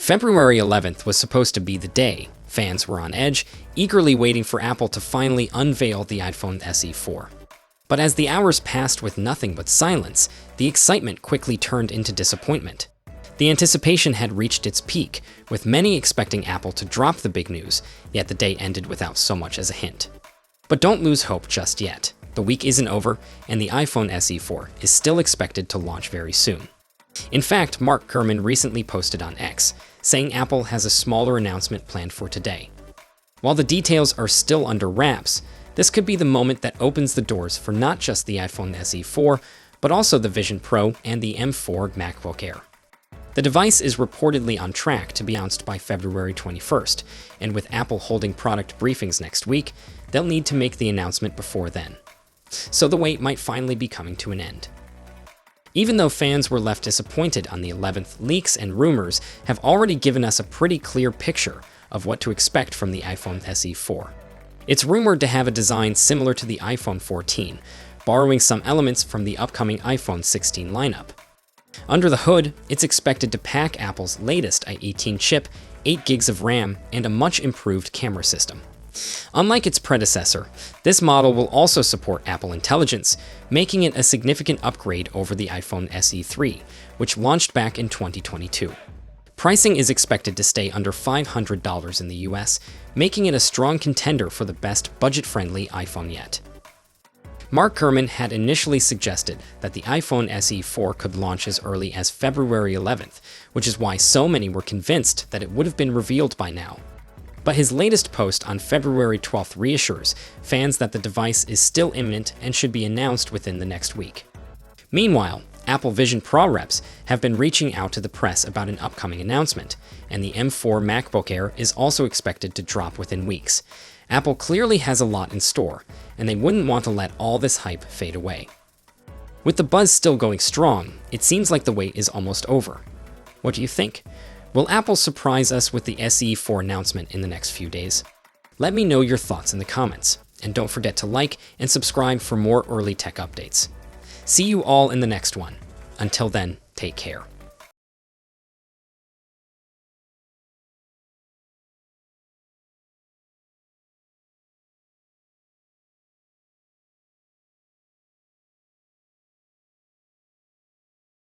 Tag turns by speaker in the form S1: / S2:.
S1: February 11th was supposed to be the day. Fans were on edge, eagerly waiting for Apple to finally unveil the iPhone SE 4. But as the hours passed with nothing but silence, the excitement quickly turned into disappointment. The anticipation had reached its peak, with many expecting Apple to drop the big news, yet the day ended without so much as a hint. But don't lose hope just yet. The week isn't over, and the iPhone SE 4 is still expected to launch very soon. In fact, Mark Gurman recently posted on X, saying Apple has a smaller announcement planned for today. While the details are still under wraps, this could be the moment that opens the doors for not just the iPhone SE 4, but also the Vision Pro and the M4 MacBook Air. The device is reportedly on track to be announced by February 21st, and with Apple holding product briefings next week, they'll need to make the announcement before then. So the wait might finally be coming to an end. Even though fans were left disappointed on the 11th, leaks and rumors have already given us a pretty clear picture of what to expect from the iPhone SE 4. It's rumored to have a design similar to the iPhone 14, borrowing some elements from the upcoming iPhone 16 lineup. Under the hood, it's expected to pack Apple's latest i18 chip, 8 gigs of RAM, and a much improved camera system. Unlike its predecessor, this model will also support Apple Intelligence, making it a significant upgrade over the iPhone SE 3, which launched back in 2022. Pricing is expected to stay under $500 in the US, making it a strong contender for the best budget-friendly iPhone yet. Mark Gurman had initially suggested that the iPhone SE 4 could launch as early as February 11th, which is why so many were convinced that it would have been revealed by now. But his latest post on February 12th reassures fans that the device is still imminent and should be announced within the next week. Meanwhile, Apple Vision Pro reps have been reaching out to the press about an upcoming announcement, and the M4 MacBook Air is also expected to drop within weeks. Apple clearly has a lot in store, and they wouldn't want to let all this hype fade away. With the buzz still going strong, it seems like the wait is almost over. What do you think? Will Apple surprise us with the SE 4 announcement in the next few days? Let me know your thoughts in the comments, and don't forget to like and subscribe for more early tech updates. See you all in the next one. Until then, take care.